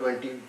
20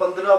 15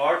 8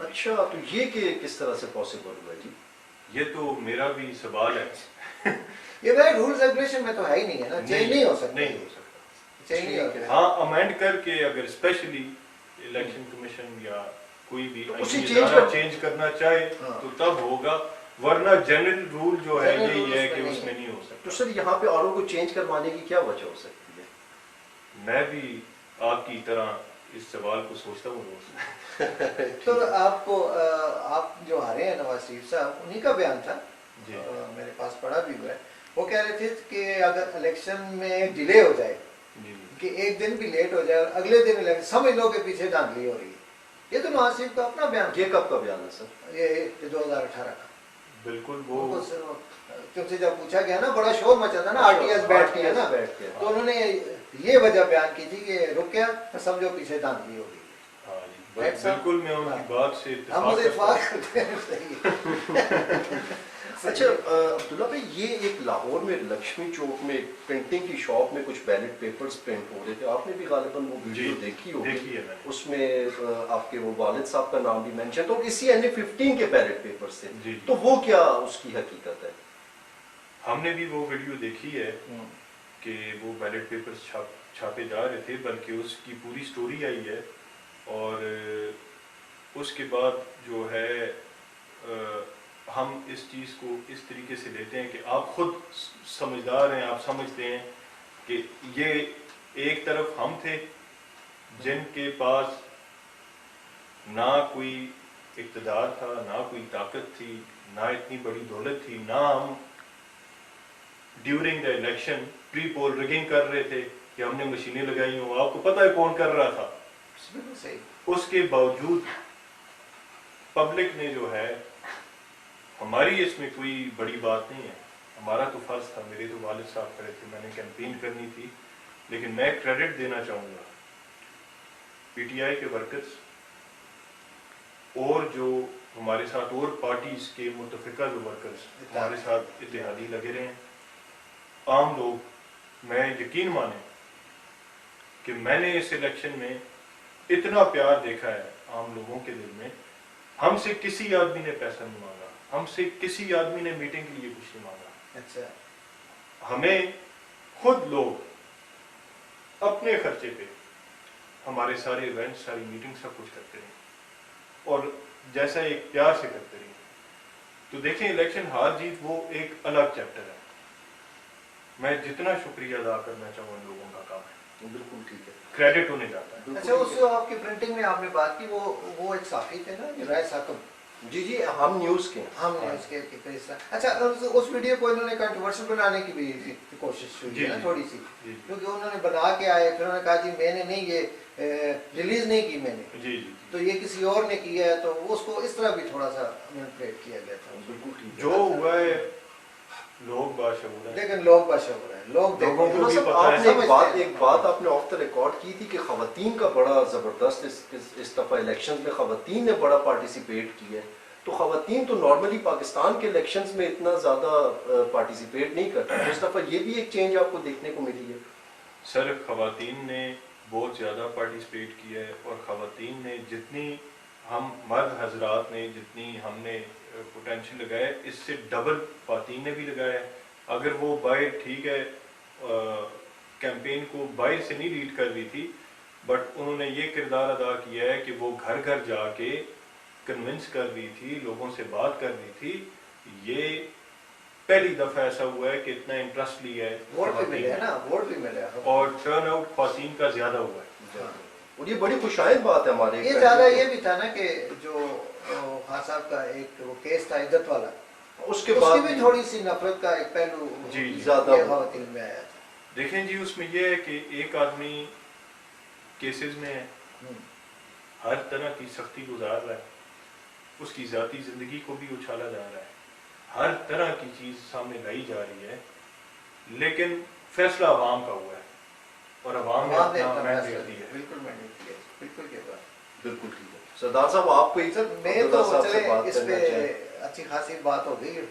اچھا تو یہ کہ کس طرح سے پاسبل ہوا جی؟ یہ تو میرا بھی سوال ہے. یہ بھائی رولز ریگولیشن میں تو ہے ہی نہیں ہے نا, چینج نہیں ہو سکتا, نہیں ہو سکتا. چینج نہیں ہو سکتا. ہاں امینڈ کر کے اگر اسپیشلی الیکشن کمیشن یا کوئی بھی اسی چینج کرنا چاہے تو تب ہوگا, ورنہ جنرل رول جو ہے یہی ہے کہ اس میں نہیں ہو سکتا. تو سر یہاں پہ آر او کو چینج کروانے کی کیا وجہ ہو سکتی ہے؟ میں بھی آپ کی طرح اس سوال کو سوچتا ہوں روز. تو آپ کو آپ جو آ رہے ہیں نواز شریف صاحب, انہی کا بیان تھا جی میرے پاس پڑھا بھی ہوا ہے. وہ کہہ رہے تھے کہ اگر الیکشن میں ڈیلے ہو جائے جی کہ ایک دن بھی لیٹ ہو جائے اور اگلے دن الیکشن, سمجھ لو کہ پیچھے دھاندلی ہو رہی ہے. یہ تو نواز شریف کا اپنا بیان تھا. یہ کب کا بیان ہے سر؟ یہ 2018 کا. بالکل. وہ تم سے جب پوچھا گیا نا, بڑا شور مچا تھا نا, آر ٹی ایس بیٹھ کے نا, تو انہوں نے یہ وجہ بیان کی تھی کہ رک گیا تو سمجھو پیچھے دھاندلی ہو گئی. ہاں جی بالکل میں ان کی بات سے ہم اتفاق کرتے ہیں. صحیح. اچھا عبداللہ بھائی, یہ ایک لاہور میں لکشمی چوک میں پرنٹنگ کی شاپ میں کچھ بیلٹ پیپرز پرنٹ ہو رہے تھے, آپ نے بھی غالباً وہ ویڈیو دیکھی ہوگی. اس میں آپ کے وہ والد صاحب کا نام بھی مینشن, تو اسی NA-15 کے بیلٹ پیپرز تھے. تو وہ کیا اس کی حقیقت ہے؟ ہم نے بھی وہ ویڈیو دیکھی ہے کہ وہ بیلٹ پیپرز چھاپے جا رہے تھے, بلکہ اس کی پوری سٹوری آئی ہے. اور اس کے بعد جو ہے ہم اس چیز کو اس طریقے سے لیتے ہیں کہ آپ خود سمجھدار ہیں, آپ سمجھتے ہیں کہ یہ ایک طرف ہم تھے جن کے پاس نہ کوئی اقتدار تھا, نہ کوئی طاقت تھی, نہ اتنی بڑی دولت تھی, نہ ہم during the election pre poll rigging کر رہے تھے کہ ہم نے مشینیں لگائی ہوں. آپ کو پتہ ہے کون کر رہا تھا. اس کے باوجود پبلک نے جو ہے, ہماری اس میں کوئی بڑی بات نہیں ہے, ہمارا تو فرض تھا, میرے تو والد صاحب کھڑے تھے, میں نے کیمپین کرنی تھی. لیکن میں کریڈٹ دینا چاہوں گا پی ٹی آئی کے ورکرز اور جو ہمارے ساتھ اور پارٹیز کے متفقہ جو ورکرز ہمارے ساتھ اتحادی لگے رہے ہیں. عام لوگ, میں یقین مانیں کہ میں نے اس الیکشن میں اتنا پیار دیکھا ہے عام لوگوں کے دل میں. ہم سے کسی آدمی نے پیسہ نہیں مانگا, ہم سے کسی آدمی نے میٹنگ کے لیے کچھ نہیں مانگا. اچھا, ہمیں خود لوگ اپنے خرچے پہ ہمارے سارے ایونٹ, ساری میٹنگ سب کچھ کرتے رہے, اور جیسا ایک پیار سے کرتے رہے. تو دیکھیں الیکشن ہار جیت وہ ایک الگ چیپٹر ہے. میں جتنا شکریہ ادا کرنا چاہوں ان لوگوں کا کام ہے. بالکل ٹھیک ہے, کریڈٹ انہیں جاتا ہے. اچھا, اس آپ کی پرنٹنگ میں آپ نے بات کی, وہ ایک صحافی تھے نا رائے ثاقب. جی جی, ہم نیوز کے ہم نیوز کے اچھا, اس ویڈیو کو انہوں نے کنٹروورشل بنانے کی بھی کوشش ہوئی ہے نا تھوڑی سی, کیونکہ انہوں نے بنا کے آئے, پھر انہوں نے کہا جی میں نے نہیں, یہ ریلیز نہیں کی میں نے, جی تو یہ کسی اور نے کیا ہے, تو اس کو اس طرح بھی تھوڑا سا مینپولیٹ کیا گیا تھا. بالکل ٹھیک جو ہوا ہے لوگ باشعور ہیں, لیکن لوگ باشعور ہیں, لوگوں کو بھی پتہ آپ ہے. نے ایک بات آپ نے آف دا ریکارڈ کی تھی کہ خواتین کا بڑا زبردست اس دفعہ الیکشنز میں خواتین نے بڑا پارٹیسپیٹ کیا ہے. تو خواتین تو نارملی پاکستان کے الیکشنز میں اتنا زیادہ پارٹیسپیٹ نہیں کرتا, اس دفعہ یہ بھی ایک چینج آپ کو دیکھنے کو ملی ہے. سر خواتین نے بہت زیادہ پارٹیسپیٹ کیا ہے, اور خواتین نے جتنی ہم مرد حضرات نے جتنی ہم نے پوٹینشیل لگایا, اس سے ڈبل خواتین نے بھی لگایا ہے. اگر وہ باہر ٹھیک ہے کیمپین کو باہر سے نہیں لیڈ کر رہی تھی, بٹ انہوں نے یہ کردار ادا کیا ہے کہ وہ گھر گھر جا کے کنونس کر رہی تھی, لوگوں سے بات کر رہی تھی. یہ پہلی دفعہ ایسا ہوا ہے کہ اتنا انٹرسٹ لیا ہے, ووٹ بھی ملے ہیں نا, ووٹ بھی ملے ہیں, اور ٹرن آؤٹ خواتین کا زیادہ ہوا ہے. اور یہ بڑی خوشائند بات ہے ہمارے. یہ زیادہ یہ بھی تھا نا کہ جو خان صاحب کا ایک وہ کیس تھا عزت والا, اس کے بعد بھی تھوڑی سی نفرت کا ایک پہلو زیادہ خواتین میں آیا تھا. دیکھیں جی, اس میں یہ ہے کہ ایک آدمی کیسز میں ہر طرح کی سختی گزار رہا ہے, اس کی ذاتی زندگی کو بھی اچھالا جا رہا ہے, ہر طرح کی چیز سامنے لائی جا رہی ہے, لیکن فیصلہ عوام کا ہوا ہے, اور عوام نے اپنا مینڈیٹ دیا ہے. بالکل مینڈیٹ دیا, بالکل کے بعد بالکل ٹھیک ہے. سردار صاحب آپ کو میں تو چلے اس پہ اچھی خاصی بات ہو گئی,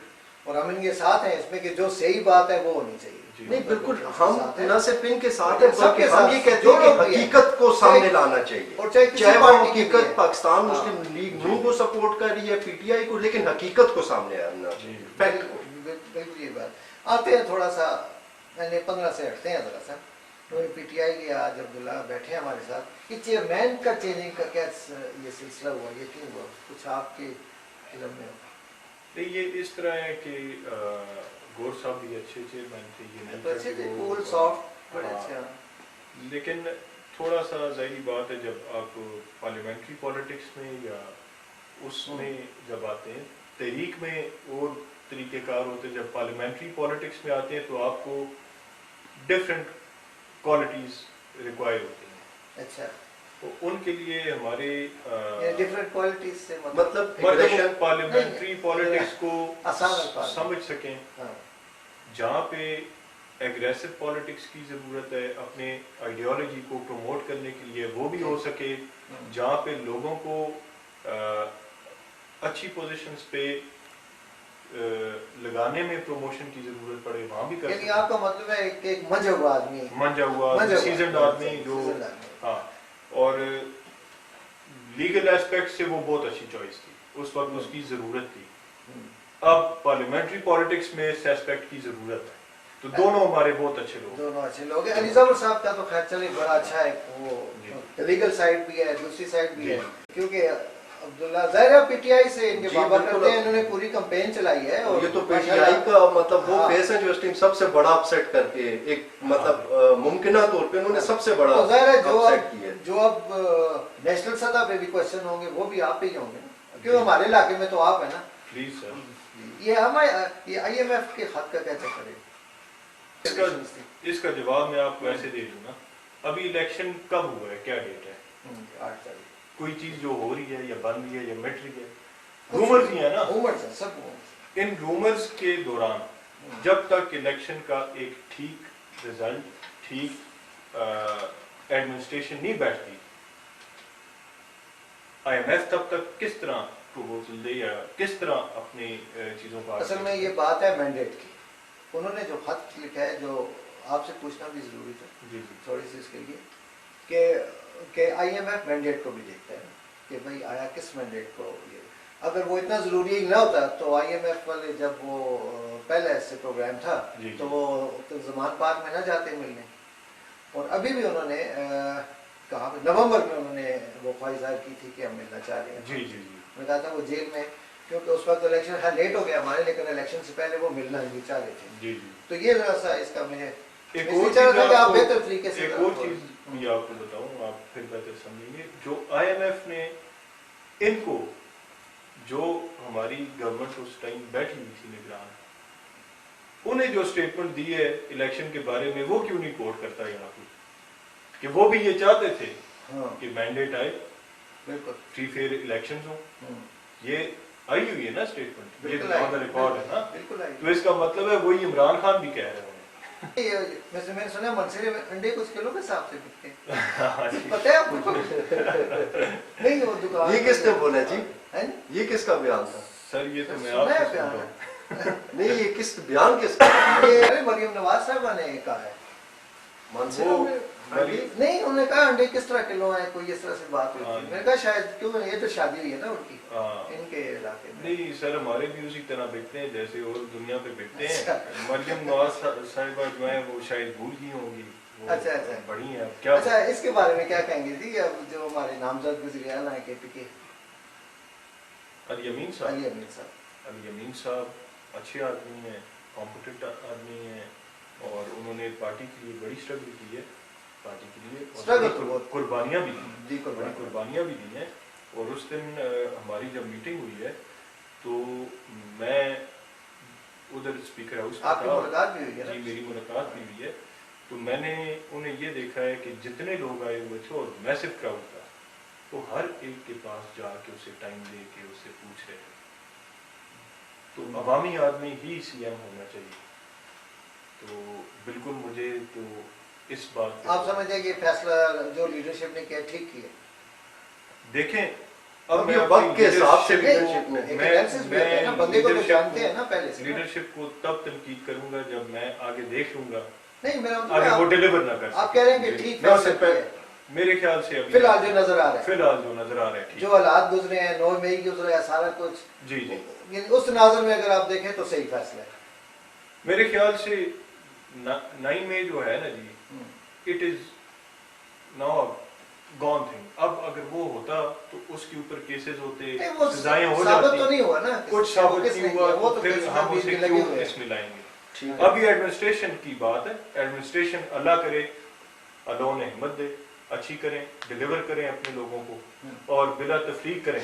اور ہم ان کے ساتھ ہیں اس میں کہ جو صحیح بات ہے وہ ہونی چاہیے. نہیں بالکل ہم نہ صرف ان کے ساتھ ہیں ہیں سب کے بلکہ ہم ساتھ یہ کہتے ہیں کہ حقیقت کو سامنے لانا چاہیے اور چاہے کسی چاہے وہ پارٹی کی بھی ہے. حقیقت پاکستان مسلم لیگ نون کو سپورٹ کر رہی ہے پی ٹی آئی کو لیکن حقیقت کو سامنے آنا چاہیے فیکٹ کو. بالکل یہ بات. آتے ہیں تھوڑا سا میں نے 15 سے ہٹتے ہیں ذرا سا. پی ٹی آئی کے آج عبداللہ بیٹھے ہیں ہمارے ساتھ. یہ چیئرمین کا چینجنگ کا کیا یہ سلسلہ ہوا, یہ کیوں ہوا, کچھ آپ کے علم میں ہو؟ نہیں یہ اس طرح ہے کہ گور صاحب بھی اچھے چیئرمین تھے, یہ نہیں تو اچھے تھا کہ تھے, وہ- کول سافٹ بڑے اچھے. لیکن تھوڑا سا ظاہری بات ہے جب آپ پارلیمنٹری پالیٹکس میں یا اس میں جب آتے ہیں تحریک میں اور طریقہ کار ہوتے ہیں, جب پارلیمنٹری پالیٹکس میں آتے ہیں تو آپ کو ڈفرینٹ کوالٹیز ریکوائر ہوتی ہیں. اچھا, تو ان کے لیے ہمارے ڈفرینٹ کوالٹیز سے مطلب پارلیمنٹری پالیٹکس کو آسان الفاظ سمجھ سکیں, ہاں جہاں پہ ایگریسو پالیٹکس کی ضرورت ہے اپنے آئیڈیالوجی کو پروموٹ کرنے کے لیے وہ بھی ہو سکے, جہاں پہ لوگوں کو اچھی پوزیشنز پہ لگانے میں پروموشن کی ضرورت پڑے وہاں بھی کر یعنی سکیں. آپ کا مطلب ہے کہ ایک منجھا ہوا آدمی, منجا ہوا سیزنڈ آدمی جو ہاں, اور لیگل ایسپیکٹ سے وہ بہت اچھی چوائس تھی اس وقت, اس کی ضرورت تھی. اب پارلیمنٹری پالیٹکس میں اس ایسپیکٹ کی ضرورت ہے, تو دونوں ہمارے بہت اچھے لوگ, دونوں اچھے لوگ ہیں. علی ظفر صاحب کا تو خیر چلے بڑا اچھا ہے, وہ لیگل سائڈ بھی ہے دوسری سائڈ بھی ہے, کیونکہ عبداللہ ظاہر پی ٹی آئی سے ان کے بابا کرتے ہیں, انہوں نے پوری کمپین چلائی ہے. اور یہ تو پی ٹی آئی کا مطلب وہ فیس ہے جو اس ٹیم سب سے بڑا اپسیٹ کر کے ایک مطلب ممکنہ طور پہ انہوں نے سب سے بڑا اپسیٹ کیا ہے. جو اب نیشنل سطح پہ بھی کوشچن ہوں گے وہ بھی آپ ہی ہوں گے, کیوں ہمارے علاقے میں تو آپ ہیں نا. Please sir. یہ ہمارے یہ آئی ایم ایف کے خط کا کیا چکر ہے؟ اس کا جواب میں آپ کو ایسے دے دوں نا. ابھی الیکشن کب ہوا ہے, کیا ڈیٹ ہے, 8 تاریخ. کوئی چیز جو ہو رہی ہے یا بن رہی ہے یا مٹ رہی ہے, رومرز ہی ہیں نا. سب ان رومرز کے دوران جب تک الیکشن کا ایک ٹھیک رزلٹ, ٹھیک ایڈمنسٹریشن نہیں بیٹھتی, آئی ایم ایف تب تک کس طرح پروپوزل دے یا کس طرح اپنی چیزوں کا. اصل میں یہ بات ہے مینڈیٹ کی. انہوں نے جو خط لکھا ہے جو آپ سے پوچھنا بھی ضروری تھا جی تھوڑی سی اس کے لیے, کہ آئی ایم ایف مینڈیٹ کو بھی دیکھتا ہے کہ بھئی آیا کس مینڈیٹ کو. اگر وہ اتنا ضروری نہ ہوتا تو آئی ایم ایف والے جب وہ پہلا ایسے پروگرام تھا تو وہ زمان پارک میں نہ جاتے ملنے. اور ابھی بھی انہوں نے کہا نومبر میں انہوں نے وہ خواہش ظاہر کی تھی کہ ہم ملنا چاہ رہے ہیں. جی جی جی میں کہا تھا وہ جیل میں, کیونکہ اس وقت الیکشن خیر لیٹ ہو گیا ہمارے, لیکن الیکشن سے پہلے وہ ملنا نہیں چاہ رہے تھے. جی جی. تو یہ ذرا سا اس کا مجھے ایک آپ بہتر طریقے سے چیز بھی آپ کو بتاؤں, آپ پھر بہتر سمجھیں گے. جو آئی ایم ایف نے ان کو, جو ہماری گورنمنٹ اس ٹائم بیٹھی ہوئی تھی نگران, انہیں جو اسٹیٹمنٹ دی ہے الیکشن کے بارے میں, وہ کیوں نہیں کوٹ کرتا یہاں پہ, کہ وہ بھی یہ چاہتے تھے کہ مینڈیٹ آئے, بالکل فری فیئر الیکشن ہوں. یہ آئی ہوئی ہے نا اسٹیٹمنٹ, یہ ریکارڈ ہے نا. بالکل. تو اس کا مطلب ہے وہی عمران خان بھی کہہ رہے ہیں. ویسے میں نے سنا منصرے میں انڈے کچھ کلو کے حساب سے بکتے ہیں, پتہ ہے آپ کو؟ نہیں وہ دکان. یہ کس نے بولا جی, یہ کس کا بیان تھا سر؟ یہ تو میں آپ سے سن رہا ہوں. نہیں یہ کس بیان کس کا؟ یہ مریم نواز صاحبہ نے کہا ہے. نہیں انہوں نے کہا انڈے کس طرح کلو ہیں, کوئی اس طرح سے بات ہوئی تھی. میں نے کہا شاید کیوں, یہ تو شادی ہوئی ہے نا ان کی ان کے علاقے میں. نہیں سر ہمارے بھی اسی طرح بکتے ہیں جیسے اور دنیا پہ بکتے ہیں. مریم نواز صاحبہ جو ہیں وہ شاید بھول گئی ہوں گی. اچھا اچھا بڑی ہیں کیا. اچھا اس کے بارے میں کیا کہیں گے جی, اب جو ہمارے نامزد وزیر اعلیٰ ہیں کے پی کے, علی امین صاحب. علی امین صاحب اچھے آدمی ہیں, کمپیٹنٹ آدمی ہیں, اور انہوں نے پارٹی کے لیے بڑی اسٹرگل کی ہے, پارٹی کے لیے قربانیاں بھی دی, بڑی قربانیاں بھی دی ہیں. اور اس دن ہماری جب میٹنگ ہوئی ہے تو میں ادھر اسپیکر ہاؤس آپ کی ملاقات بھی ہوئی ہے. جی میری ملاقات بھی ہوئی ہے. تو میں نے انہیں یہ دیکھا ہے کہ جتنے لوگ آئے ہوئے تھے اور میسو کراؤڈ تھا, تو ہر ایک کے پاس جا کے اسے ٹائم دے کے اس سے پوچھ رہے. تو عوامی آدمی ہی سی ایم ہونا چاہیے. تو بالکل مجھے تو اس بات آپ سمجھتے ہیں کہ فیصلہ جو لیڈرشپ نے کیا ٹھیک کیا؟ دیکھیں اب یہ میں وقت کے حساب سے نہیں، لیڈرشپ نے ایک analysis بھی ہوتا ہے نا، بندے کو تو جانتے ہیں نا پہلے سے نا۔ لیڈرشپ کو تب تنقید کروں گا جب میں آگے دیکھ لوں گا نہیں میرا مطلب آگے ہے وہ ڈیلیور نہ کر آپ کہہ رہے ہیں کہ جی۔ ٹھیک میں اس سے فیصلہ کیا ہے میرے خیال سے ابھی فی الحال جو نظر آ رہا ہے، فی الحال جو نظر آ رہا ہے ٹھیک جو حالات گزرے ہیں 9 مئی گزرا ہے سارا کچھ، جی جی یعنی اس تناظر میں اگر آپ دیکھیں تو صحیح فیصلہ ہے۔ میرے خیال سے 9 میں جو ہے نا جی it is now gone thing. اب اگر وہ ہوتا تو اس کے اوپر کیسز ہوتے نہیں، وہ سزائیں ہو ثابت جاتی تو نہیں ہوا نا، کچھ ثابت کس نے نہیں کیا، ہوا وہ تو پھر کیس میں ہم بیچ اسے میں لگے کیوں ہوئے ہیں۔ اس میں لائیں گے. ٹھیک اب یہ ایڈمنسٹریشن کی بات ہے. ایڈمنسٹریشن اللہ کرے اللہ انہیں ہمت دے اچھی کریں ڈیلیور کریں اپنے لوگوں کو اور بلا تفریق کریں.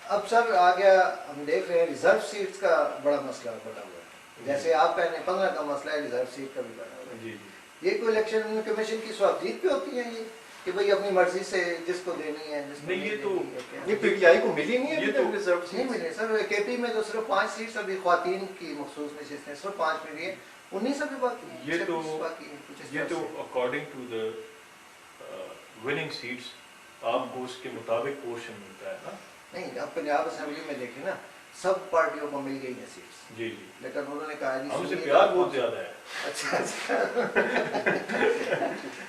اب سر آ گیا ہم دیکھ رہے ہیں ریزرو سیٹس کا بڑا مسئلہ بڑا ہوا ہے، جیسے آپ کہنے 15 کا مسئلہ ہے، ریزرو سیٹ کا بھی بڑا ہوا ہے. جی جی یہ کوئی الیکشن کمیشن کی سوابدید پہ ہوتی ہیں یہ کہ بھئی اپنی مرضی سے جس کو دینی ہے جس کو نہیں، یہ تو- دینی ہے کیا؟ یہ پی ٹی آئی کو ملی نہیں ہے یہ ابھی تو- تک ریزرو نہیں سیٹس؟ ملے سر. کے پی میں تو صرف 5 سیٹس ابھی خواتین کی مخصوص نشستیں صرف 5 ملی ہیں، 19 ابھی باقی ہیں، یہ تو 26 باقی ہیں کچھ اس یہ طرح تو سے. According to the winning seats آپ کو اس کے مطابق پورشن ملتا ہے نا. نہیں اب پنجاب اسمبلی میں دیکھیں نا سب پارٹیوں کو مل گئی ہیں سیٹس، جی جی لیکن انہوں نے کہا جی ہم سے سنیے پیار گا- بہت زیادہ ہے. اچھا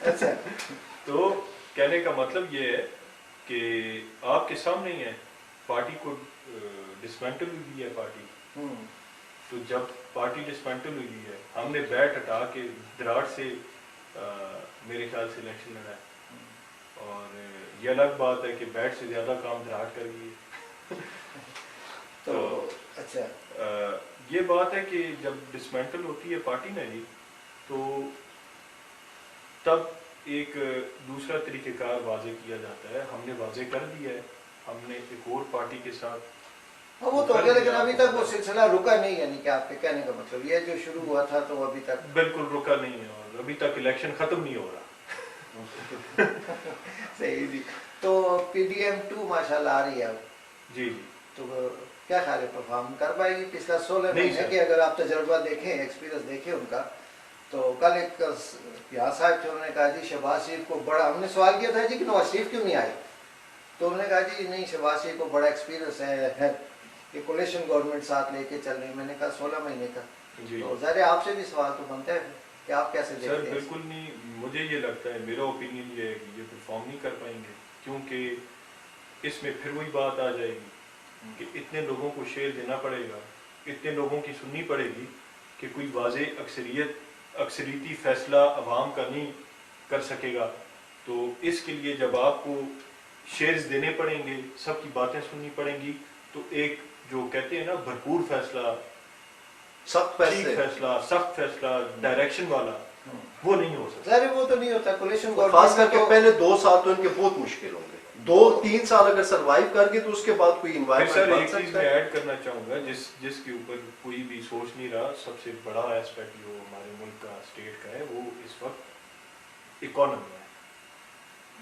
اچھا تو کہنے کا مطلب یہ ہے کہ آپ کے سامنے ہی ہے پارٹی کو ڈسمینٹل ہوئی ہے پارٹی. ہوں تو جب پارٹی ڈسمینٹل ہوئی ہے ہم نے بیٹ ہٹا کے دراڑ سے میرے خیال سے الیکشن لڑا ہے. اور یہ الگ بات ہے کہ بیٹ سے زیادہ کام دراڑ کر گئی ہے. تو اچھا یہ بات ہے کہ جب ڈسمینٹل ہوتی ہے پارٹی نا جی تو تب ایک دوسرا طریقہ کار واضح کیا جاتا ہے. ہم نے واضح کر دیا ہے ہم نے ایک اور پارٹی کے ساتھ ہاں وہ تو ہو گیا لیکن ابھی تک وہ سلسلہ رکا نہیں، یعنی کہ آپ کے کہنے کا مطلب یہ جو شروع ہوا تھا تو ابھی تک بالکل رکا نہیں ہے اور ابھی تک الیکشن ختم نہیں ہو رہا. صحیح جی. تو پی ڈی ایم 2 ماشاءاللہ آ رہی ہے اب، جی جی تو کیا خیال ہے پرفارم کر پائے گی؟ پچھلا 16 نہیں مہینے سر. کے اگر آپ تجربہ دیکھیں ایکسپیرینس دیکھیں ان کا، تو کل ایک یہاں صاحب تھے انہوں نے کہا جی شہباز شریف کو بڑا، ہم نے سوال کیا تھا جی کہ نواز شریف کیوں نہیں آئے، تو انہوں نے کہا جی نہیں شہباز شریف کو بڑا ایکسپیرینس ہے کہ کولیشن گورنمنٹ ساتھ لے کے چل رہی. میں نے کہا 16 مہینے کا، جی تو ظاہر ہے آپ سے بھی سوال تو بنتا ہے کہ آپ کیسے سر دیکھتے ہیں؟ بالکل نہیں. مجھے یہ لگتا ہے میرا اوپینین یہ ہے کہ یہ پرفارم نہیں کر پائیں گے کیونکہ اس میں پھر وہی بات آ جائے گی کہ اتنے لوگوں کو شیئر دینا پڑے گا، اتنے لوگوں کی سننی پڑے گی کہ کوئی واضح اکثریتی فیصلہ عوام کا نہیں کر سکے گا. تو اس کے لیے جب آپ کو شیئرز دینے پڑیں گے سب کی باتیں سننی پڑیں گی تو ایک جو کہتے ہیں نا بھرپور فیصلہ سخت ٹھیک پیسے فیصلہ سخت فیصلہ ڈائریکشن والا وہ نہیں ہو سکتا. ظاہر ہے وہ تو نہیں ہوتا کولیشن خاص کر کے گورنمنٹ. پہلے 2 سال تو ان کے بہت مشکل ہوں گے. 2-3 سال اگر سروائیو کر گئے تو اس کے بعد کوئی پھر سر انوائرمنٹ ایک بن چیز سکتا میں ہے. ایڈ کرنا چاہوں گا جس کے اوپر کوئی بھی سوچ نہیں رہا. سب سے بڑا ایسپیکٹ جو ہمارے ملک کا اسٹیٹ کا ہے وہ اس وقت اکانومی ہے.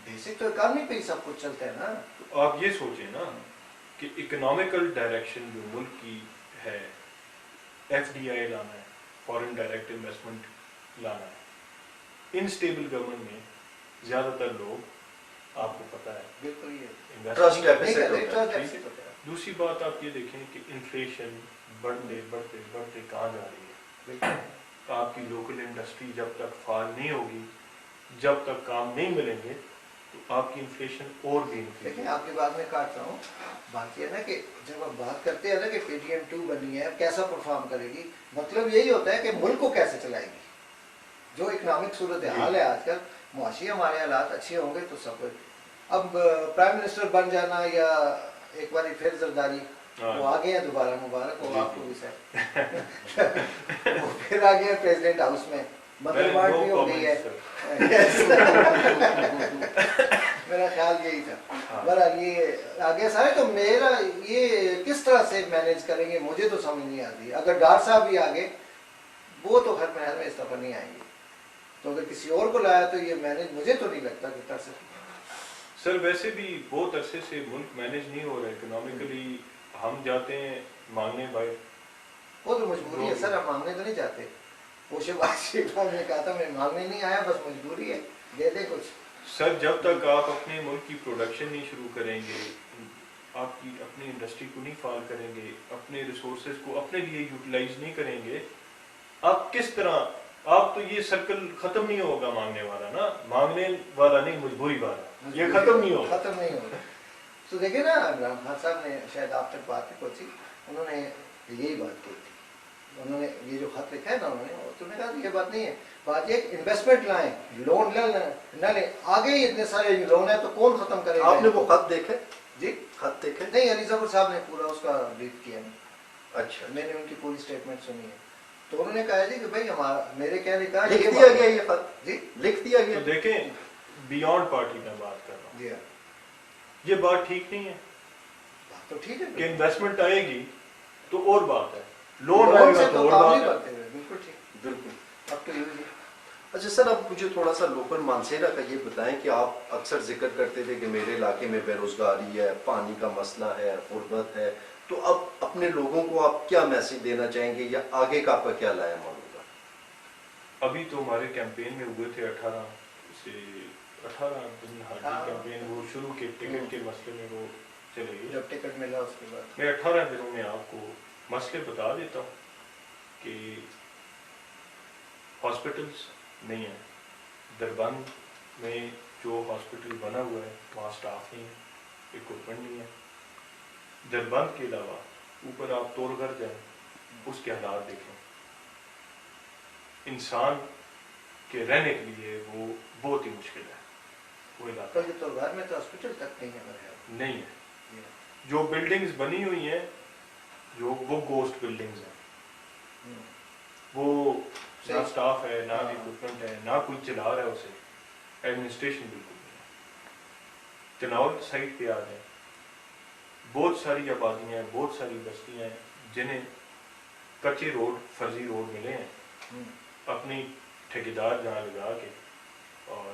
بیسک تو اکانومی پہ ہی سب کچھ چلتا ہے نا. تو آپ یہ سوچیں نا کہ اکنامیکل ڈائریکشن جو ملک کی ہے ایف ڈی آئی لانا ہے فارن ڈائریکٹ انویسٹمنٹ لانا ہے. انسٹیبل گورنمنٹ میں زیادہ تر لوگ آپ کو پتہ ہے بالکل یہ ٹرسٹ investment نہیں ڈیفیسٹ کہتے ہوتا ہے. ٹرسٹ ڈیفیسٹ ہوتا ہے. دوسری بات آپ یہ دیکھیں کہ انفلیشن بڑھتے بڑھتے بڑھتے کہاں جا رہی ہے. بالکل. آپ کی لوکل انڈسٹری جب تک فعال نہیں ہوگی جب تک کام نہیں ملیں گے تو آپ کی انفلیشن اور بھی انکریز دیکھیں آپ کی بات میں کاٹ رہا ہوں. بات یہ ہے نا کہ جب آپ بات کرتے ہیں نا کہ پی ڈی ایم 2 بنی ہے کیسا پرفارم کرے گی، مطلب یہی ہوتا ہے کہ ملک کو کیسے چلائے گی. جو اکنامک صورتحال ہے آج کل معاشی ہمارے حالات اچھے ہوں گے تو سب کچھ. اب پرائم منسٹر بن جانا یا ایک بار پھر زرداری وہ آ گیا دوبارہ، مبارک ہو آپ کو بھی سر. وہ پھر آ گیا پریزیڈنٹ ہاؤس میں مدر مارٹ بھی ہو گئی ہے. میرا خیال یہی تھا. بہرحال یہ آگے سارے تو میرا یہ کس طرح سے مینیج کریں گے مجھے تو سمجھ نہیں آتی. اگر ڈاکٹر صاحب بھی آگے وہ تو ہر محل میں اس دفعہ نہیں آئیں گے، تو اگر کسی اور کو لایا تو یہ مینیج مجھے تو نہیں لگتا کہ کر سکے. سر ویسے بھی بہت عرصے سے ملک مینیج نہیں ہو رہا ہے اکنامیکلی. ہم جاتے ہیں مانگنے بھائی وہ تو مجبوری ہے سر، ہم مانگنے تو نہیں چاہتے. پوشے بات شیخ نے کہا تھا میں مانگنے نہیں آیا بس مجبوری ہے دے دے کچھ. سر جب تک آپ اپنے ملک کی پروڈکشن نہیں شروع کریں گے، آپ کی اپنی انڈسٹری کو نہیں فعال کریں گے، اپنے ریسورسز کو اپنے لیے یوٹیلائز نہیں کریں گے، آپ کس طرح، آپ تو یہ سرکل ختم نہیں ہوگا مانگنے والا نا، مانگنے والا نہیں مجبوری والا، یہ ختم نہیں ہوگا. ختم نہیں ہوگا. تو دیکھیں نا عمران خان صاحب نے شاید آپ تک بات نہیں پہنچی، انہوں نے یہی بات کی تھی. انہوں نے یہ جو خط لکھا ہے نا انہوں نے، تو نے کہا یہ بات نہیں ہے، بات یہ انویسٹمنٹ لائیں، لون نہ لیں. آگے ہی اتنے سارے لون ہیں تو کون ختم کرے گا؟ آپ نے وہ خط دیکھے؟ جی خط دیکھے؟ نہیں، علی ظفر صاحب نے پورا اس کا ریڈ کیا ہے. اچھا، میں نے ان کی پوری اسٹیٹمنٹ سنی ہے. تو انہوں نے کہا جی کہ بھائی ہمارا میرے کہنے کا لکھ دیا گیا یہ خط؟ جی لکھ دیا گیا. تو دیکھیں بیانڈ پارٹی میں بات کر رہا ہوں، جی ہاں، یہ بات ٹھیک نہیں ہے بات تو ٹھیک ہے کہ انویسٹمنٹ آئے گی تو اور بات ہے، لون لون آئے سے گا تو تو اور کام بات نہیں ہے. کرتے ہوئے، بالکل ٹھیک. بالکل. اب تو یہ اچھا سر، اب مجھے تھوڑا سا لوکل مانسیرا کا یہ بتائیں کہ آپ اکثر ذکر کرتے تھے کہ میرے علاقے میں بے روزگاری ہے، پانی کا مسئلہ ہے، غربت ہے، تو اب اپنے لوگوں کو آپ کیا میسج دینا چاہیں گے یا آگے کا آپ کا کیا لائحہ ہوگا؟ ابھی تو ہمارے کیمپین میں ہوئے تھے 18 دن حاجی کیمپین، وہ شروع کے ٹکٹ کے مسئلے میں وہ چلے گئے. جب ٹکٹ ملا اس کے بعد میں 18 دنوں میں آپ کو مسئلے بتا دیتا ہوں کہ ہاسپٹلس نہیں ہیں. دربند میں جو ہاسپٹل بنا ہوا ہے وہاں سٹاف نہیں ہے، اکوپمنٹ نہیں ہے. دربند کے علاوہ اوپر آپ توڑ کر جائیں، اس کے حالات دیکھیں، انسان کے رہنے کے لیے وہ بہت ہی مشکل ہے. وہ علاقہ تو گھر میں تو ہاسپٹل تک نہیں ہے میرے خیال نہیں ہے. جو بلڈنگز بنی ہوئی ہیں وہ گوسٹ بلڈنگز ہیں، وہ نہ سٹاف ہے، نہ اکوپمنٹ ہے، نہ کوئی چلا رہا ہے اسے، ایڈمنسٹریشن بالکل نہیں ہے. چناول سائٹ پہ آ جائیں، بہت ساری آبادیاں ہیں، بہت ساری بستیاں ہیں جنہیں کچے روڈ، فرضی روڈ ملے ہیں اپنی ٹھیکیدار جہاں لگا کے. اور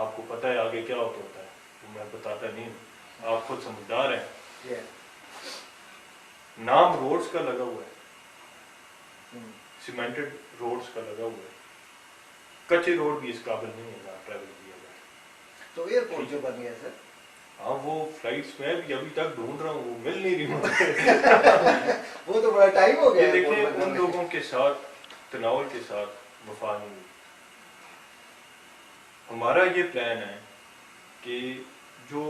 آپ کو پتہ ہے آگے کیا ہوتا ہے، وہ میں بتاتا نہیں ہوں، آپ خود سمجھدار ہیں. نام روڈز کا لگا ہوا ہے، سیمنٹڈ روڈز کا لگا ہوا ہے، کچے روڈ بھی اس قابل نہیں ہے جہاں ٹریول کیا جائے. تو ایئرپورٹ جو بن گیا سر، ہاں وہ فلائٹس میں بھی ابھی تک ڈھونڈ رہا ہوں، وہ مل نہیں رہی مجھے. وہ تو بڑا ٹائم ہو گیا. یہ دیکھیں ان لوگوں کے ساتھ تناول کے ساتھ وفا نہیں ہوئی. ہمارا یہ پلان ہے کہ جو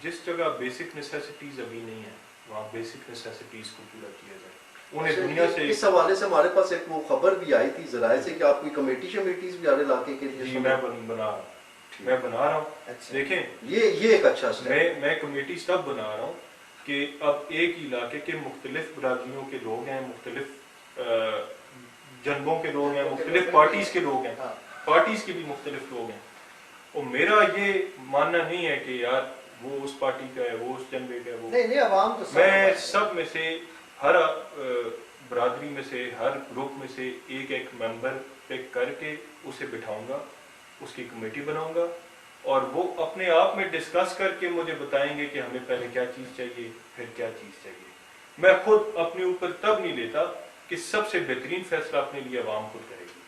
جس جگہ بیسک نیسیسٹیز ابھی نہیں ہیں وہاں بیسک نیسیسٹیز کو پورا کیا جائے. انہیں دنیا سے اس حوالے سے ہمارے پاس ایک وہ خبر بھی آئی تھی ذرائع سے کہ آپ کوئی کمیٹی شمیٹیز بھی ہر علاقے کے لیے. جی میں بنا رہا ہوں. دیکھیں یہ ایک اچھا سٹیپ. میں کمیٹیز تب بنا رہا ہوں کہ اب ایک علاقے کے مختلف برادریوں کے لوگ ہیں، مختلف جنبوں کے لوگ ہیں، مختلف پارٹیز کے لوگ ہیں، پارٹیز کے بھی مختلف لوگ ہیں. اور میرا یہ ماننا نہیں ہے کہ یار وہ اس پارٹی کا ہے، وہ اس جنبے کا ہے، وہ نہیں عوام تو میں سب میں سے ہر برادری میں سے ہر گروپ میں سے ایک ایک ممبر پک کر کے اسے بٹھاؤں گا، اس کی کمیٹی بناؤں گا اور وہ اپنے آپ میں ڈسکس کر کے مجھے بتائیں گے کہ ہمیں پہلے کیا چیز چاہیے پھر کیا چیز چاہیے. میں خود اپنے اوپر تب نہیں لیتا کہ سب سے بہترین فیصلہ اپنے لیے عوام خود کرے گی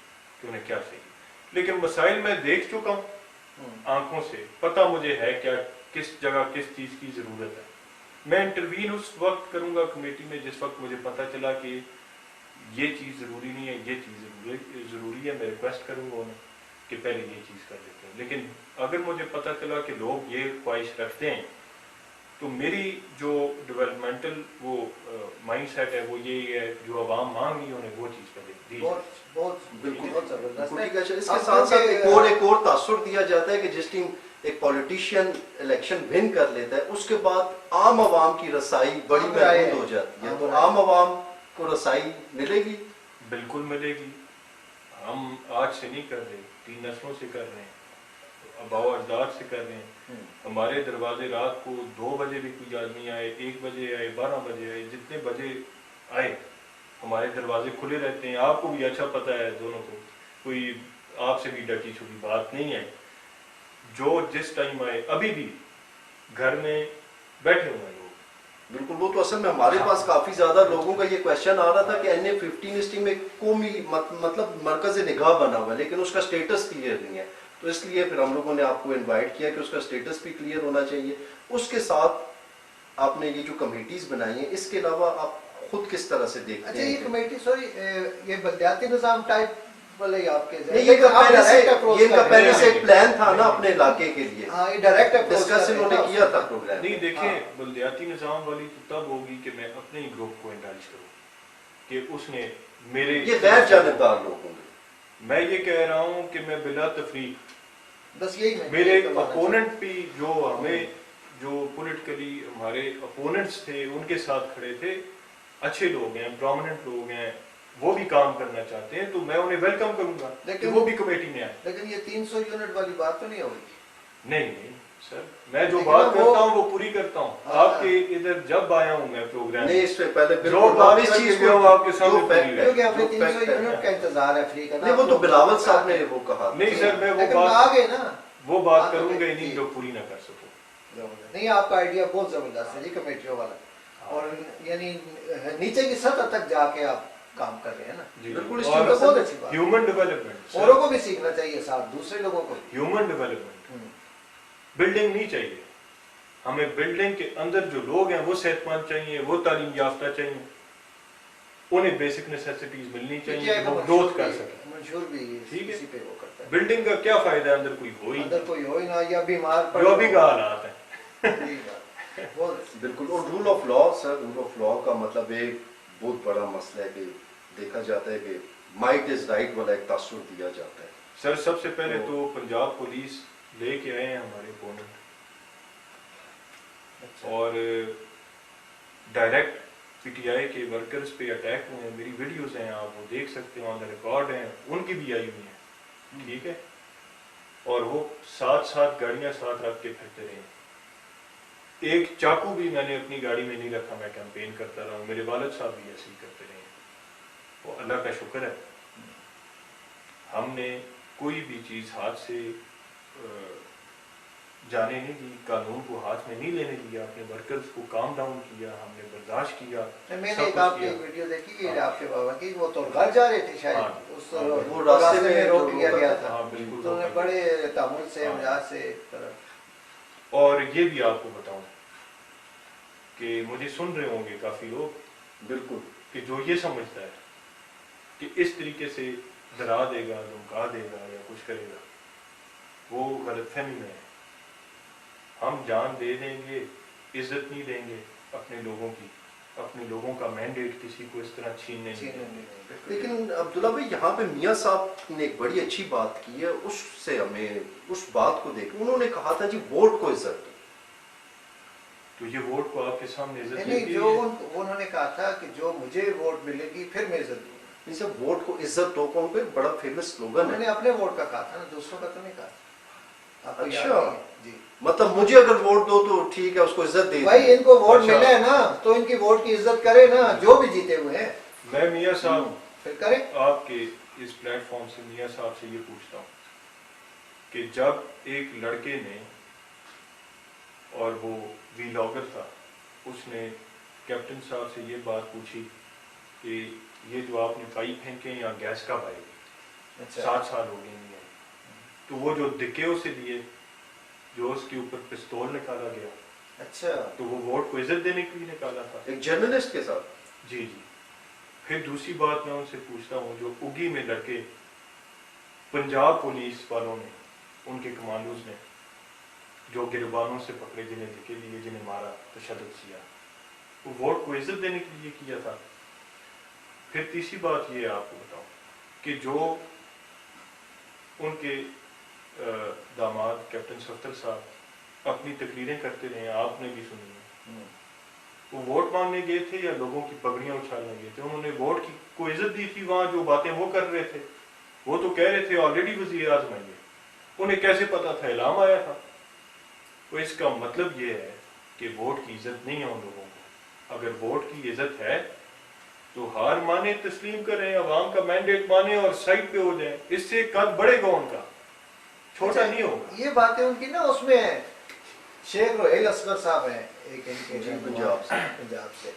کہ انہیں کیا چاہیے. لیکن مسائل میں دیکھ چکا ہوں آنکھوں سے، پتہ مجھے ہے کیا کس جگہ کس چیز کی ضرورت ہے. میں انٹروین اس وقت کروں گا کمیٹی میں جس وقت مجھے پتہ چلا کہ یہ چیز ضروری نہیں ہے، یہ چیز ضروری ہے. میں ریکویسٹ کروں گا انہیں کہ پہلے یہ چیز کر دیتے ہیں. لیکن اگر مجھے پتہ چلا کہ لوگ یہ خواہش رکھتے ہیں تو میری جو ڈیولپمنٹل وہ مائنڈ سیٹ ہے وہ یہ ہے جو عوام مانگ رہی ہے انہیں وہ چیز کر دی. اس کے ساتھ ساتھ ایک اور تاثر دیا جاتا ہے کہ جس ٹیم ایک پولیٹیشین الیکشن ون کر لیتا ہے اس کے بعد عام عوام کی رسائی بڑی محدود ہو جاتی ہے. تو عام عوام کو رسائی ملے گی؟ بالکل ملے گی. ہم آج سے نہیں کر رہے، 3 نسلوں سے کر رہے ہیں، آباء و اجداد سے کر رہے ہیں. ہمارے دروازے رات کو 2 بجے بھی کوئی آدمی آئے، 1 بجے آئے، 12 بجے آئے، جتنے بجے آئے ہمارے دروازے کھلے رہتے ہیں. آپ کو بھی اچھا پتہ ہے دونوں کو، کوئی آپ سے بھی ڈکی چھپی بات نہیں ہے. جو جس ٹائم آئے ابھی بھی گھر میں بیٹھے ہوئے ہیں لوگ. بالکل. وہ تو اصل میں ہمارے پاس کافی زیادہ لوگوں کا یہ کویشچن آ رہا تھا کہ NA-15 اس ٹیم میں قومی مطلب مرکز نگاہ بنا ہوا ہے لیکن اس کا سٹیٹس کلیئر نہیں ہے. تو اس لیے پھر ہم لوگوں نے آپ کو انوائٹ کیا کہ اس کا سٹیٹس بھی کلیئر ہونا چاہیے. اس کے ساتھ آپ نے یہ جو کمیٹیز بنائی ہیں اس کے علاوہ آپ خود کس طرح سے دیکھتے اچھا ہیں؟ یہ کمیٹی سوری یہ بلدیاتی نظام ٹائپ والے آپ کے نہیں، یہ ان کا پہلے سے ایک پلان تھا نا اپنے علاقے کے لیے، ہاں یہ ڈائریکٹ ڈسکس انہوں نے کیا تھا پروگرام. نہیں دیکھیں بلدیاتی نظام والی تو تب ہوگی کہ میں اپنے ہی گروپ کو انڈلج کروں کہ اس نے میرے یہ غیر جانبدار لوگ ہوں گے. میں یہ کہہ رہا ہوں کہ میں بلا تفریق بس یہی میرے اپوننٹ بھی جو ہمیں جو پولیٹیکلی ہمارے اپوننٹس تھے ان کے ساتھ کھڑے تھے، اچھے لوگ ہیں، پرومیننٹ لوگ ہیں، وہ بھی کام کرنا چاہتے ہیں تو میں انہیں ویلکم کروں گا کہ وہ بھی کمیٹی میں آئے. لیکن یہ 300 یونٹ والی بات تو نہیں ہوگی. نہیں سر، میں جو بات کرتا ہوں وہ پوری کرتا ہوں. آپ کے ادھر جب آیا ہوں میں پروگرام نہیں، اس سے پہلے جو بات اس چیز کو آپ کے سامنے پوری ہے کیونکہ ہمیں 300 یونٹ کا انتظار ہے فری کا. نہیں، وہ تو بلاول صاحب نے وہ کہا. نہیں سر، میں لیکن آگے نا وہ بات کروں گا ہی نہیں جو پوری نہ کر سکوں. نہیں، آپ کا آئیڈیا بہت زبردست ہے جی کمیٹیوں والا، اور یعنی نیچے کی سطح تک جا کے آپ کام کر رہے ہیں نا. بالکل، بہت اچھی بات. ہیومن ڈیولپمنٹ اوروں کو بھی سیکھنا چاہیے ساتھ، دوسرے لوگوں کو. ہیومن ڈیولپمنٹ، بلڈنگ نہیں چاہیے ہمیں. بلڈنگ کے اندر جو لوگ ہیں وہ صحت مند چاہیے، وہ تعلیم یافتہ چاہیے، انہیں بیسک نیسیسٹیز ملنی چاہیے کہ وہ گروتھ کر سکیں. منشور بھی ٹھیک ہے، اسی پہ وہ کرتا ہے. بلڈنگ کا کیا فائدہ ہے اندر کوئی ہو ہی اندر کوئی ہو ہی نہ، یا بیمار پڑ جو بھی کا حالات ہیں. بالکل. اور rule of law sir, rule of law کا مطلب ایک بہت بڑا مسئلہ ہے کہ دیکھا جاتا ہے کہ مائٹ از رائٹ والا ایک تاثر دیا جاتا ہے. سر سب سے پہلے تو پنجاب پولیس لے کے آئے ہیں ہمارے اپوننٹ، اور ڈائریکٹ پی ٹی آئی کے ورکرز پہ اٹیک ہوئے ہیں. میری ویڈیوز ہیں، آپ وہ دیکھ سکتے ہیں، آن دا ریکارڈ ہیں، ان کی بھی آئی ہوئی ہیں. ٹھیک ہے، اور وہ ساتھ گاڑیاں ساتھ رکھ کے پھرتے رہے. ایک چاقو بھی میں نے اپنی گاڑی میں نہیں رکھا، میں کیمپین کرتا رہا ہوں. میرے والد صاحب بھی ایسے ہی کرتے رہے. وہ اللہ کا شکر ہے ہم نے کوئی بھی چیز ہاتھ سے جانے نہیں دی، قانون کو ہاتھ میں نہیں لینے دیا، اپنے ورکرز کو کام ڈاؤن کیا، ہم نے برداشت کیا. میں نے ایک آپ کی ویڈیو دیکھی ہے آپ کے بابا کی، وہ تو گھر جا رہے تھے شاید، اس وہ راستے میں روک لیا گیا تھا. ہاں بالکل. تو انہیں بڑے تعمل سے مزاج سے اور یہ بھی آپ کو بتاؤں کہ مجھے سن رہے ہوں گے کافی لوگ، بالکل، کہ جو یہ سمجھتا ہے کہ اس طریقے سے ڈرا دے گا، دھمکا دے گا یا کچھ کرے گا، وہ غلط فہمی میں ہے. ہم جان دے دیں گے، عزت نہیں دیں گے اپنے لوگوں کی، اپنے لوگوں کا مینڈیٹ کسی کو اس طرح چھیننے نہیں دیں گے. لیکن عبداللہ بھائی یہاں پہ میاں صاحب نے ایک بڑی اچھی بات کی ہے، اس سے ہمیں اس بات کو دیکھ، انہوں نے کہا تھا جی ووٹ کو عزت دو. تو یہ ووٹ کو آپ کے سامنے عزت نہیں، دی جو انہوں نے کہا تھا کہ جو مجھے ووٹ ملے گی پھر میں عزت دوں. نہیں سر، ووٹ کو عزت دو کو بڑا فیمس سلوگن میں ہے. نے اپنے ووٹ کا کہا تھا نا، دوسروں کا تو نہیں کہا. اچھا، جی، مطلب مجھے اگر ووٹ دو تو ٹھیک ہے، اس کو عزت دے. بھائی ان کو ووٹ ملے ہے نا تو ان کی ووٹ کی عزت کرے نا، جو بھی جیتے ہوئے ہیں. میں میاں صاحب پھر کریں. آپ کے اس پلیٹ فارم سے میاں صاحب سے یہ پوچھتا ہوں کہ جب ایک لڑکے نے، اور وہ وی لاگر تھا، اس نے کیپٹن صاحب سے یہ بات پوچھی کہ یہ جو آپ نے پائپ پھینکے یا گیس کب آئے گی، 7 سال ہو گئے نہیں آئی. تو وہ جو دکے اسے دیے، جو اس کے اوپر پستول نکالا گیا، اچھا، تو وہ ووٹ کو عزت دینے کے لیے نکالا تھا. ایک جرنلسٹ کے ساتھ. جی. پھر دوسری بات میں ان سے پوچھتا ہوں، جو اگی میں لڑکے پنجاب پولیس والوں نے، ان کے کمانڈوز نے، جو گربانوں سے پکڑے، جنہیں دھکے دیے، جنہیں مارا، تشدد کیا، وہ ووٹ کو عزت دینے کے لیے کیا تھا. پھر تیسری بات یہ آپ کو بتاؤں کہ جو ان کے داماد کیپٹن سفتر صاحب اپنی تقریریں کرتے رہے ہیں، آپ نے بھی سنی ہے، وہ ووٹ مانگنے گئے تھے یا لوگوں کی پگڑیاں اچھالنے گئے تھے؟ انہوں نے ووٹ کی کو عزت دی تھی. وہاں جو باتیں وہ کر رہے تھے، وہ تو کہہ رہے تھے آلریڈی وزیر اعظم آئیں گے. انہیں کیسے پتا تھا؟ اعلان آیا تھا. تو اس کا مطلب یہ ہے کہ ووٹ کی عزت نہیں ہے ان لوگوں کو. اگر ووٹ کی عزت ہے تو ہار مانے، تسلیم کریں، عوام کا مینڈیٹ مانے اور سائڈ پہ ہو جائیں. اس سے قد بڑھے گا ان کا، چھوٹا نہیں ہوگا. یہ باتیں ان کی نا، اس میں شیخ روہیل اصغر صاحب ہیں ایک ان کے پنجاب سے،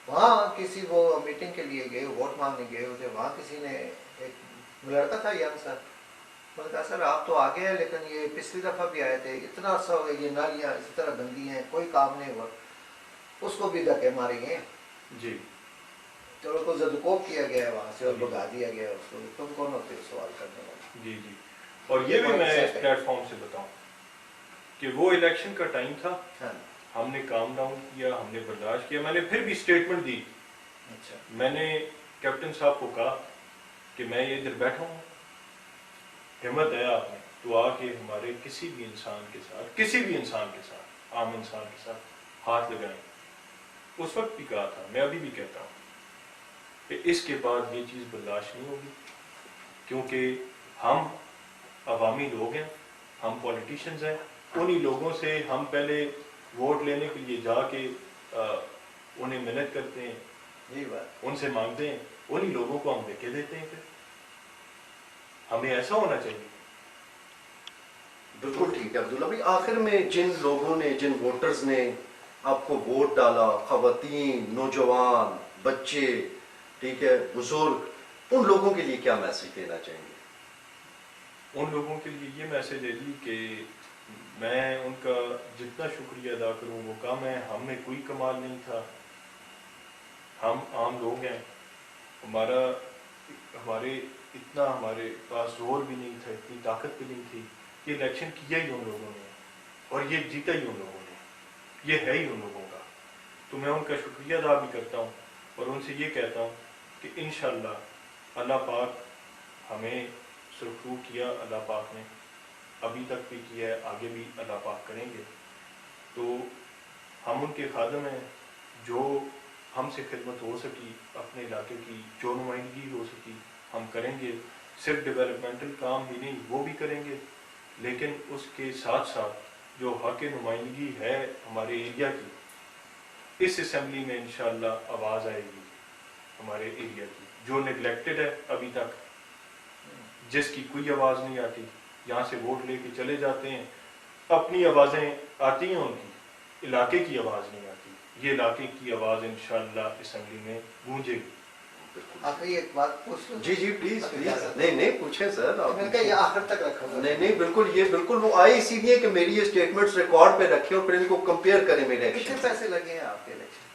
وہاں کسی وہ میٹنگ کے لیے گئے، ووٹ مانگنے گئے ہوتے، وہاں کسی نے، ایک لڑکا تھا ینگ سا، میں نے کہا سر آپ تو آگے ہیں لیکن یہ پچھلی دفعہ بھی آئے تھے, اتنا عرصہ ہو گیا, یہ نالیاں اسی طرح گندی ہیں, کوئی کام نہیں ہوا, اس کو بھی دھکے مارے گئے. جی چلو کو زدوکوب کیا گیا ہے وہاں سے اور بھگا دیا گیا اس کو, تم کون ہوتے ہو سوال کرنے والے. جی جی. اور یہ بھی میں اس پلیٹ فارم سے بتاؤں کہ وہ الیکشن کا ٹائم تھا, ہم نے کام ڈاؤن کیا, ہم نے برداشت کیا. میں نے پھر بھی اسٹیٹمنٹ دی. اچھا میں نے کیپٹن صاحب کو کہا کہ میں یہ ادھر بیٹھا ہوں, ہمت ہے آپ نے تو آ کے ہمارے کسی بھی انسان کے ساتھ عام انسان کے ساتھ ہاتھ لگائیں. اس وقت بھی کہا تھا, میں ابھی بھی کہتا ہوں کہ اس کے بعد یہ چیز برداشت نہیں ہوگی, کیونکہ ہم عوامی لوگ ہیں, ہم پولیٹیشنز ہیں. انہی لوگوں سے ہم پہلے ووٹ لینے کے لیے جا کے انہیں محنت کرتے ہیں, یہی بات, ان سے مانگتے ہیں, انہی لوگوں کو ہم دھکے دیتے ہیں. پھر ہمیں ایسا ہونا چاہیے. بالکل ٹھیک ہے عبداللہ بھائی. آخر میں جن لوگوں نے, جن ووٹرز نے آپ کو ووٹ ڈالا, خواتین, نوجوان, بچے, ٹھیک ہے, بزرگ, ان لوگوں کے لیے کیا میسج دینا چاہیں گے؟ ان لوگوں کے لیے یہ میسج ہے جی کہ میں ان کا جتنا شکریہ ادا کروں وہ کم ہے. ہم میں کوئی کمال نہیں تھا, ہم عام لوگ ہیں. ہمارے پاس زور بھی نہیں تھا, اتنی طاقت بھی نہیں تھی. یہ الیکشن کیا ہی ان لوگوں نے اور یہ جیتا ہی ان لوگوں نے, یہ ہے ہی ان لوگوں کا. تو میں ان کا شکریہ ادا بھی کرتا ہوں اور ان سے یہ کہتا ہوں کہ انشاءاللہ اللہ پاک ہمیں سرخرو کیا, اللہ پاک نے ابھی تک بھی کیا ہے, آگے بھی اللہ پاک کریں گے. تو ہم ان کے خادم ہیں, جو ہم سے خدمت ہو سکی, اپنے علاقے کی جو نمائندگی ہو سکی ہم کریں گے. صرف ڈیولپمنٹل کام ہی نہیں وہ بھی کریں گے, لیکن اس کے ساتھ ساتھ جو حق نمائندگی ہے ہمارے ایریا کی, اس اسمبلی میں انشاءاللہ آواز آئے گی ہمارے ایریا کی, جو نیگلیکٹڈ ہے ابھی تک, جس کی کوئی آواز نہیں آتی. یہاں سے ووٹ لے کے چلے جاتے ہیں, اپنی آوازیں آتی ہیں ان کی, علاقے کی آواز نہیں آتی. یہ علاقے کی آواز انشاءاللہ اسمبلی میں گونجے گی. آخری ایک بات پوچھ لوں. جی جی پلیز پلیز. نہیں پوچھیں سر. میں نے کہا یہ آخر تک رکھا. نہیں بالکل, یہ بالکل وہ آئے اسی لیے کہ میری یہ اسٹیٹمنٹس ریکارڈ پہ رکھیں اور پھر ان کو کمپیئر کریں میرے کتنے ایکشن. پیسے لگے ہیں آپ کے الیکشن؟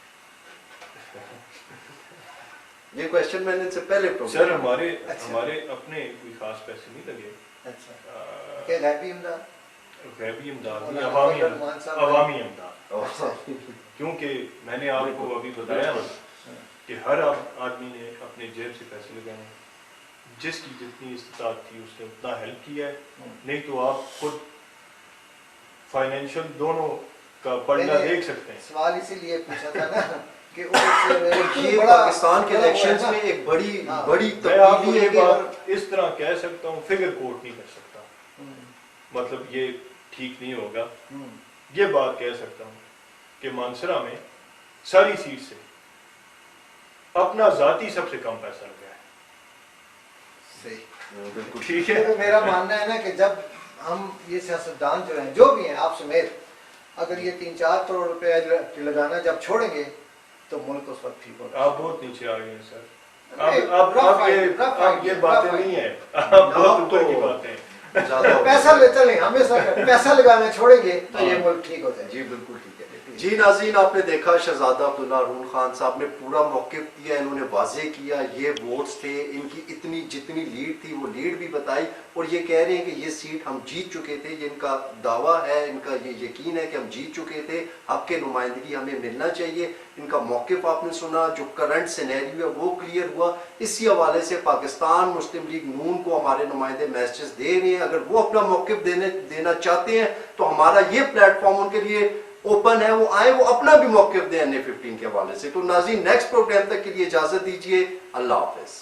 یہ کوشچن میں نے ان سے پہلے سر ہمارے اپنے کوئی خاص پیسے نہیں لگے. اچھا کہ غیبی امداد؟ غیبی امداد نہیں, عوامی امداد. کیونکہ میں نے آپ کو ابھی بتایا کہ ہر آدمی نے اپنے جیب سے پیسے لگائے ہیں, جس کی جتنی استطاعت تھی اس نے اتنا ہیلپ کیا ہے. نہیں تو آپ خود فائنینشیل دونوں کا پڑھنا دیکھ سکتے ہیں. سوال اسی لیے پوچھا تھا نا کہ یہ پاکستان کے الیکشنز میں ایک بڑی میں آپ کو تبدیلی یہ ہے. بات اس طرح کہہ سکتا ہوں, فگر کوٹ نہیں کر سکتا, مطلب یہ ٹھیک نہیں ہوگا. یہ بات کہہ سکتا ہوں کہ مانسرا میں ساری سیٹ سے اپنا ذاتی سب سے کم پیسہ لگا ہے. صحیح, بالکل ٹھیک ہے. میرا ماننا ہے نا کہ جب ہم یہ سیاستدان جو ہیں, جو بھی ہیں آپ سمیت, اگر یہ 3-4 کروڑ روپے لگانا جب چھوڑیں گے تو ملک اس وقت ٹھیک ہوگا. آپ بہت نیچے آ گئے ہیں سر. اب یہ باتیں نہیں ہیں, بہت اوپر کی باتیں. پیسہ لیتے نہیں, ہمیشہ پیسہ لگانا چھوڑیں گے تو یہ ملک ٹھیک ہو جائے. جی بالکل ٹھیک ہے. جی ناظرین, آپ نے دیکھا شہزادہ عبداللہ ہارون خان صاحب نے پورا موقف دیا, انہوں نے واضح کیا یہ ووٹس تھے, ان کی اتنی جتنی لیڈ تھی وہ لیڈ بھی بتائی, اور یہ کہہ رہے ہیں کہ یہ سیٹ ہم جیت چکے تھے. یہ ان کا دعویٰ ہے, ان کا یہ یقین ہے کہ ہم جیت چکے تھے, حق کے نمائندگی ہمیں ملنا چاہیے. ان کا موقف آپ نے سنا, جو کرنٹ سینیریو ہے وہ کلیئر ہوا. اسی حوالے سے پاکستان مسلم لیگ نون کو ہمارے نمائندے میسیجز دے رہے ہیں. اگر وہ اپنا موقف دینا چاہتے ہیں تو ہمارا یہ پلیٹ فارم ان کے لیے اوپن ہے, وہ آئیں, وہ اپنا بھی موقف دیں NA 15 کے حوالے سے. تو ناظرین, نیکسٹ پروگرام تک کے لیے اجازت دیجیے. اللہ حافظ.